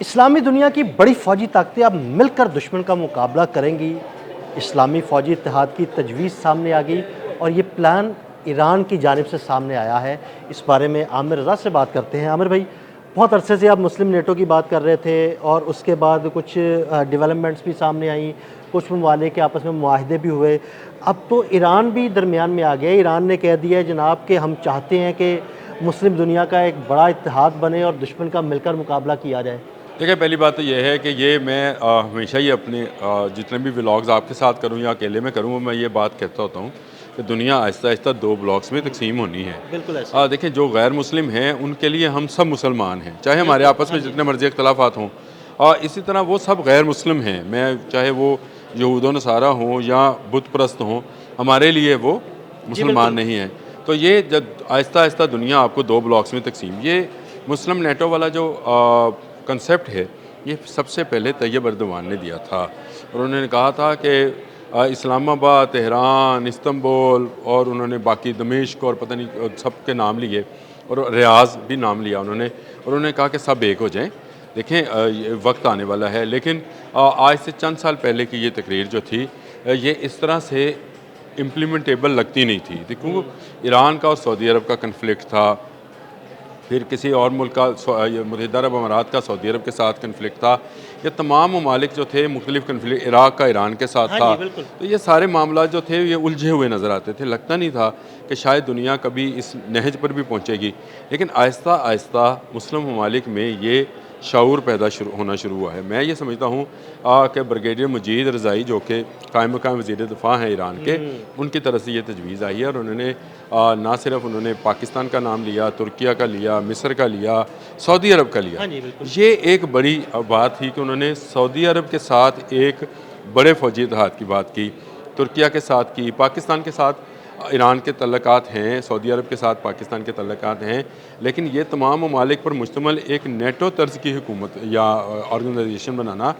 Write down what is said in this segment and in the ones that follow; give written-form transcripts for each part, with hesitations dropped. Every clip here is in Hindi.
इस्लामी दुनिया की बड़ी फ़ौजी ताकतें अब मिलकर दुश्मन का मुकाबला करेंगी। इस्लामी फ़ौजी इत्तेहाद की तजवीज़ सामने आ गई और ये प्लान ईरान की जानिब से सामने आया है। इस बारे में आमिर रज़ा से बात करते हैं। आमिर भाई, बहुत अरसे से आप मुस्लिम नेटो की बात कर रहे थे और उसके बाद कुछ डेवलपमेंट्स भी सामने आई, कुछ ममालिक के आपस में मुआहदे भी हुए। अब तो ईरान भी दरमियान में आ गया। ईरान ने कह दिया है जनाब कि हम चाहते हैं कि मुस्लिम दुनिया का एक बड़ा इत्तेहाद बने और दुश्मन का मिलकर मुकाबला किया जाए। देखिए, पहली बात तो ये है कि ये मैं हमेशा ही अपने जितने भी व्लॉग्स आपके साथ करूँ या अकेले में करूँ, मैं ये बात कहता होता हूँ कि दुनिया आहिस्ता आहिस्ता दो ब्लॉक्स में तकसीम होनी है। बिल्कुल ऐसे। देखें, जो गैर मुस्लिम हैं उनके लिए हम सब मुसलमान हैं, चाहे हमारे बिल्कुल, आपस हाँ में जी। जितने मर्जी इख्तलाफात हों। इसी तरह वो सब गैर मुस्लिम हैं, मैं चाहे वो यहूद व नसारा हों या बुत परस्त हों, हमारे लिए वो जी, मुसलमान बिल्कुल। नहीं हैं। तो ये जब आहिस्ता आहिस्ता दुनिया आपको दो ब्लॉक्स में तकसीम, ये मुस्लिम नेटो वाला जो कंसेप्ट है, ये सबसे पहले तैयब अर्दवान ने दिया था और उन्होंने कहा था कि इस्लामाबाद, तेहरान, इस्तांबुल और उन्होंने बाकी दमिश्क और पता नहीं सब के नाम लिए और रियाज़ भी नाम लिया उन्होंने, और उन्होंने कहा कि सब एक हो जाएं। देखें, ये वक्त आने वाला है, लेकिन आज से चंद साल पहले की ये तकरीर जो थी, ये इस तरह से इम्प्लीमेंटेबल लगती नहीं थी। देखो, ईरान का और सऊदी अरब का कन्फ्लिक्ट था, फिर किसी और मुल्क का मुत्तहिदा अरब अमारात का सऊदी अरब के साथ कन्फ्लिक्ट था। ये तमाम ममालिक जो थे मुख्तलिफ कन्फ्लिक्ट, इराक़ का ईरान के साथ हाँ था। जी, बिल्कुल। तो ये सारे मामला जो थे ये उलझे हुए नज़र आते थे। लगता नहीं था कि शायद दुनिया कभी इस नहज पर भी पहुँचेगी। लेकिन आहिस्ता आहिस्ता मुस्लिम ममालिक में ये शऊर पैदा होना शुरू हुआ है। मैं ये समझता हूँ कि ब्रिगेडियर मजीद रज़ाई, जो कि कायम मकाम वज़ीर दिफ़ा हैं ईरान के, उनकी तरफ से ये तजवीज़ आई है और उन्होंने ना सिर्फ उन्होंने पाकिस्तान का नाम लिया, तुर्किया का लिया, मिस्र का लिया, सऊदी अरब का लिया। हाँ जी, बिल्कुल। ये एक बड़ी बात थी कि उन्होंने सऊदी अरब के साथ एक बड़े फ़ौजी इत्तेहाद की बात की, तुर्किया के साथ की, पाकिस्तान के साथ ईरान के तल्लुकात हैं, सऊदी अरब के साथ पाकिस्तान के तल्लुकात हैं, लेकिन ये तमाम ममालिक पर मुश्तमिल एक नेटो तर्ज की हुकूमत या ऑर्गेनाइजेशन बनाना,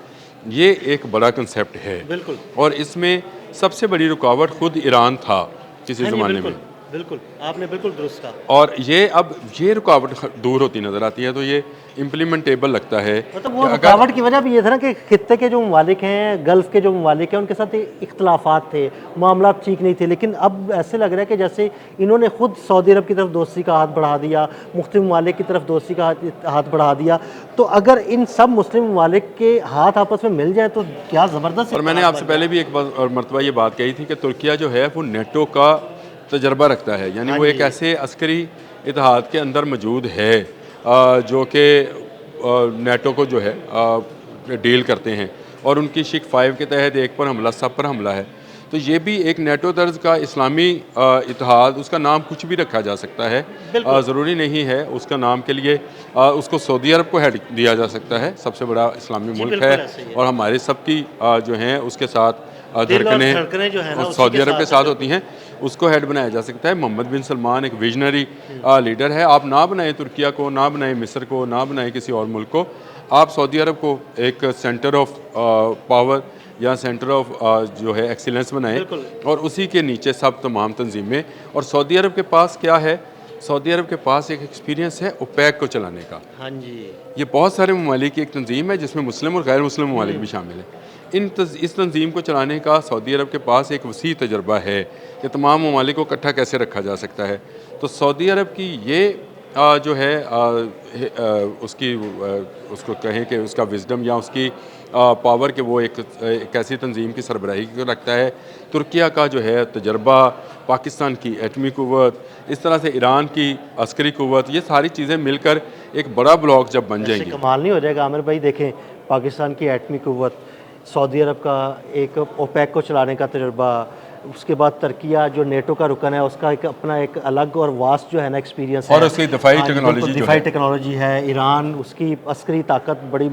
ये एक बड़ा कंसेप्ट है बिल्कुल। और इसमें सबसे बड़ी रुकावट खुद ईरान था किसी हाँ जी, ज़माने बिल्कुल। में। बिल्कुल, आपने बिल्कुल दुरुस्त कहा। और ये अब ये रुकावट दूर होती नज़र आती है, तो ये इम्प्लीमेंटेबल लगता है मतलब कि वो अगर रुकावट की वजह भी ये था ना कि खित्ते के जो ममालिक हैं, गल्फ़ के जो ममालिक हैं, उनके साथ इख्तलाफात थे, मामला ठीक नहीं थे। लेकिन अब ऐसे लग रहा है कि जैसे इन्होंने खुद सऊदी अरब की तरफ दोस्ती का हाथ बढ़ा दिया, मुख्तलिफ ममालिक की तरफ दोस्ती का हाथ बढ़ा दिया। तो अगर इन सब मुस्लिम ममालिक के हाथ आपस में मिल जाए तो क्या ज़बरदस्त। और मैंने आपसे पहले भी एक मरतबा ये बात कही थी कि तुर्किया जो है वो नेटो का तजर्बा रखता है, यानी हाँ वो एक जी। ऐसे अस्करी इत्तेहाद के अंदर मौजूद है जो कि नेटो को जो है डील करते हैं और उनकी शिक 5 के तहत एक पर हमला सब पर हमला है। तो ये भी एक नेटो तर्ज का इस्लामी इत्तेहाद, उसका नाम कुछ भी रखा जा सकता है, बिल्कुल। ज़रूरी नहीं है उसका नाम के लिए उसको सऊदी अरब को हेड दिया जा सकता है, सबसे बड़ा इस्लामी जी, मुल्क है बिल्कुल ऐसे ही है। और हमारे सबकी जो हैं उसके साथ दिल और धड़कनें धड़कनें जो है ना उसी सऊदी के अरब के साथ है, साथ बिल्कुल। होती हैं, उसको हेड बनाया जा सकता है। मोहम्मद बिन सलमान एक विजनरी लीडर है। आप ना बनाएं तुर्किया को, ना बनाएं मिस्र को, ना बनाएं किसी और मुल्क को, आप सऊदी अरब को एक सेंटर ऑफ पावर या सेंटर ऑफ जो है एक्सीलेंस बनाएं बिल्कुल। और उसी के नीचे सब तमाम तंजीमें। और सऊदी अरब के पास क्या है? सऊदी अरब के पास एक एक्सपीरियंस है ओपेक को चलाने का। हाँ जी। ये बहुत सारे ममालिक की एक तंजीम है जिसमें मुस्लिम और गैर मुस्लिम ममालिक भी शामिल हैं। इस तंजीम को चलाने का सऊदी अरब के पास एक वसी तजर्बा है कि तमाम ममालिक को इकट्ठा कैसे रखा जा सकता है। तो सऊदी अरब की ये जो है उसकी उसको कहें कि उसका विजडम या उसकी पावर के वो एक ऐसी तंजीम की सरबराही को रखता है। तुर्किया का जो है तजर्बा, पाकिस्तान की एटमी क़ुव्वत, इस तरह से ईरान की अस्करी क़ुव्वत, ये सारी चीज़ें मिलकर एक बड़ा ब्लॉक जब बन ऐसे जाएंगी। कमाल नहीं हो जाएगा आमिर भाई? देखें, पाकिस्तान की एटमी क़ुव्वत, सऊदी अरब का एक ओपेक को चलाने का तजुर्बा, उसके बाद तुर्किया जो नेटो का रुकन है उसका एक अपना एक अलग और वास्ट जो है ना एक्सपीरियंस है। और उसकी दिफाई हाँ जी, टेक्नोलॉजी बिल्कुल जो दिफाई है। टेक्नोलॉजी है। ईरान, उसकी अस्करी ताकत बड़ी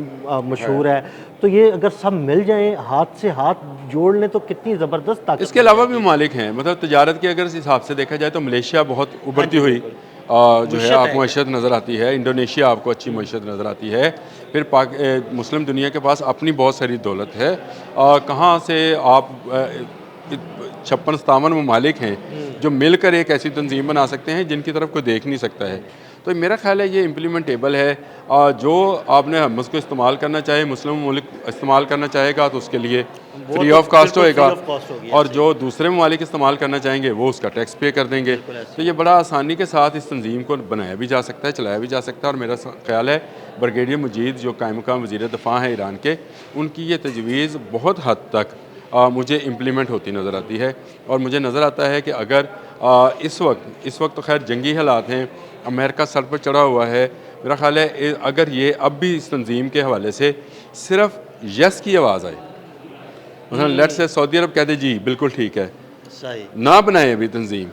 मशहूर है। तो ये अगर सब मिल जाएं, हाथ से हाथ जोड़ लें तो कितनी ज़बरदस्त ताकत इसके बन अलावा भी जाएगी। ममालिक हैं, मतलब तजारत के अगर इस हिसाब से देखा जाए तो मलेशिया बहुत हाँ उभरती जी, हुई बिल्कुल। जो है मुश्किल आपको है। मैशत नज़र आती है। इंडोनेशिया आपको अच्छी मैशत नज़र आती है। फिर मुस्लिम दुनिया के पास अपनी बहुत सारी दौलत है। कहाँ से आप 56-57 ममालिक हैं जो मिलकर एक ऐसी तंजीम बना सकते हैं जिनकी तरफ कोई देख नहीं सकता है। तो मेरा ख्याल है ये इम्प्लीमेंटेबल है। जो आपने हमस को इस्तेमाल करना चाहे, मुस्लिम मुल्क इस्तेमाल करना चाहेगा तो उसके लिए फ्री तो ऑफ कास्ट बिल्कुल होएगा, free of cost होगी, और ऐसे जो दूसरे ममालिक इस्तेमाल करना चाहेंगे वो उसका टैक्स पे कर देंगे। तो ये बड़ा आसानी के साथ इस तंजीम को बनाया भी जा सकता है, चलाया भी जा सकता है। और मेरा ख्याल है ब्रिगेडियर मजीद जो कायम मकाम वज़ीर दिफ़ा हैं ईरान के, उनकी ये तजवीज़ बहुत हद तक मुझे इम्प्लीमेंट होती नज़र आती है। और मुझे नज़र आता है कि अगर इस वक्त तो खैर जंगी हालात हैं, अमेरिका सर पर चढ़ा हुआ है, मेरा ख्याल है अगर ये अब भी इस तंजीम के हवाले से सिर्फ यस की आवाज़ आए, मतलब लेट्स से सऊदी अरब कहते जी बिल्कुल ठीक है, सही। ना बनाए अभी तंजीम,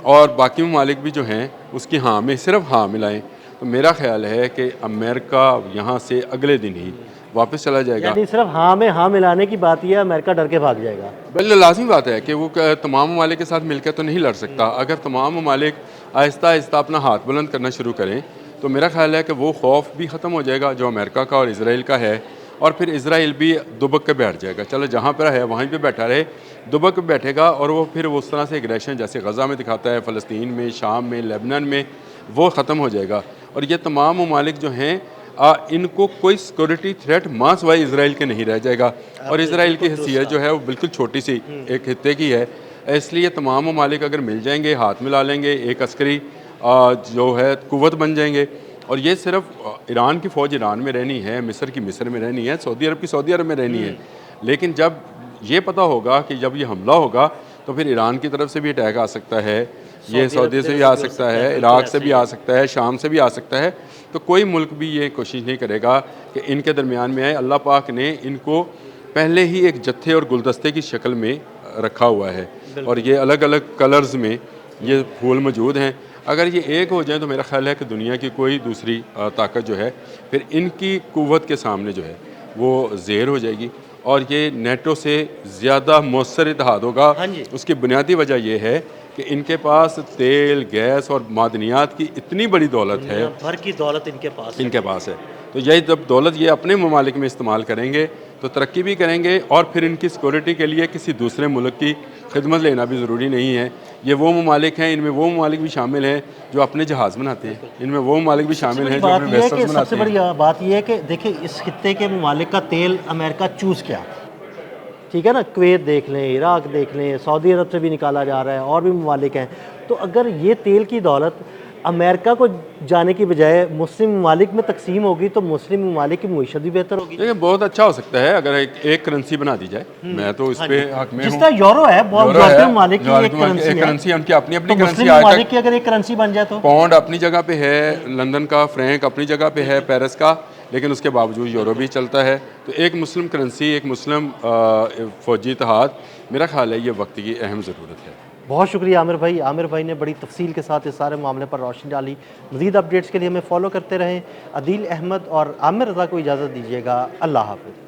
और बाकी ममालिक भी जो हैं उसकी हाँ में सिर्फ हाँ मिलाएं, तो मेरा ख्याल है कि अमेरिका यहाँ से अगले दिन ही वापस चला जाएगा। यानी सिर्फ हाँ में हाँ मिलाने की बात यह है, अमेरिका डर के भाग जाएगा। बिल्कुल लाजमी बात है कि वो तमाम ममालिक के साथ मिलकर तो नहीं लड़ सकता। अगर तमाम ममालिक आहिस्ता आहिस्ता अपना हाथ बुलंद करना शुरू करें तो मेरा ख्याल है कि वो खौफ भी ख़त्म हो जाएगा जो अमेरिका का और इसराइल का है, और फिर इसराइल भी दुबक के बैठ जाएगा। चलो जहाँ पर है वहीं पे बैठा रहे, दुबक पे बैठेगा, और वो फिर उस तरह से एग्रेशन जैसे गज़ा में दिखाता है, फ़लस्तीन में, शाम में, लेबनान में, वो ख़त्म हो जाएगा। और ये तमाम ममालिक जो हैं इनको कोई सिक्योरिटी थ्रेट मां सिवाय इसराइल के नहीं रह जाएगा। और इसराइल की हैसियत जो है वो बिल्कुल छोटी सी एक खित्ते की है, इसलिए तमाम ममालिक अगर मिल जाएंगे, हाथ मिला लेंगे, एक अस्करी जो है कुव्वत बन जाएंगे। और ये सिर्फ ईरान की फ़ौज ईरान में रहनी है, मिस्र की मिस्र में रहनी है, सऊदी अरब की सऊदी अरब में रहनी है। लेकिन जब ये पता होगा कि जब ये हमला होगा तो फिर ईरान की तरफ से भी अटैक आ सकता है, ये सऊदी से भी आ सकता है, इराक़ से भी आ सकता है, शाम से भी आ सकता है। तो कोई मुल्क भी ये कोशिश नहीं करेगा कि इनके दरमियान में आए। अल्लाह पाक ने इनको पहले ही एक जत्थे और गुलदस्ते की शक्ल में रखा हुआ है, और ये अलग अलग कलर्स में ये फूल मौजूद हैं। अगर ये एक हो जाए तो मेरा ख्याल है कि दुनिया की कोई दूसरी ताकत जो है फिर इनकी कुव्वत के सामने जो है वो ज़ेर हो जाएगी, और ये नेटो से ज़्यादा मौसर इत्तेहाद होगा। हाँ जी। उसकी बुनियादी वजह यह है कि इनके पास तेल, गैस और मादनियात की इतनी बड़ी दौलत है, दुनिया भर की दौलत इनके पास है। तो यही जब दौलत ये अपने ममालिक में इस्तेमाल करेंगे तो तरक्की भी करेंगे, और फिर इनकी सिक्योरिटी के लिए किसी दूसरे मुल्क की खिदमत लेना भी ज़रूरी नहीं है। ये वो ममालिक हैं, इनमें वो ममालिक भी शामिल हैं जो अपने जहाज़ बनाते हैं, इनमें वो ममालिक भी शामिल हैं जो अपने वेसल्स बनाते सबसे बड़ी बात यह है कि देखिए इस खित्ते के ममालिक का तेल अमेरिका चूज़ किया, ठीक है ना। कुवैत देख लें, इराक़ देख लें, सऊदी अरब से भी निकाला जा रहा है, और भी ममालिक हैं। तो अगर ये तेल की दौलत अमेरिका को जाने की बजाय मुस्लिम ममालिक में तकसीम होगी तो मुस्लिम ममालिक की मईशत भी बेहतर होगी। देखिए बहुत अच्छा हो सकता है अगर एक करेंसी बना दी जाए। मैं तो इस पे हक में जिस हूँ। तरह यूरो है, बहुत ममालिक की एक करेंसी है, उनकी अपनी अपनी तो करेंसी मुस्लिम ममालिक की अगर एक करेंसी बन जाए तो पाउंड अपनी जगह पे है, लंदन का फ्रैंक अपनी जगह पे है, पेरिस का, लेकिन उसके बावजूद यूरो भी चलता है। तो एक मुस्लिम करेंसी, एक मुस्लिम फ़ौजी इत्तेहाद, मेरा ख्याल है ये वक्त की अहम ज़रूरत है। बहुत शुक्रिया आमिर भाई। आमिर भाई ने बड़ी तफसील के साथ इस सारे मामले पर रोशनी डाली। मज़ीद अपडेट्स के लिए हमें फॉलो करते रहें। अदील अहमद और आमिर रज़ा को इजाज़त दीजिएगा। अल्लाह हाफ़िज़।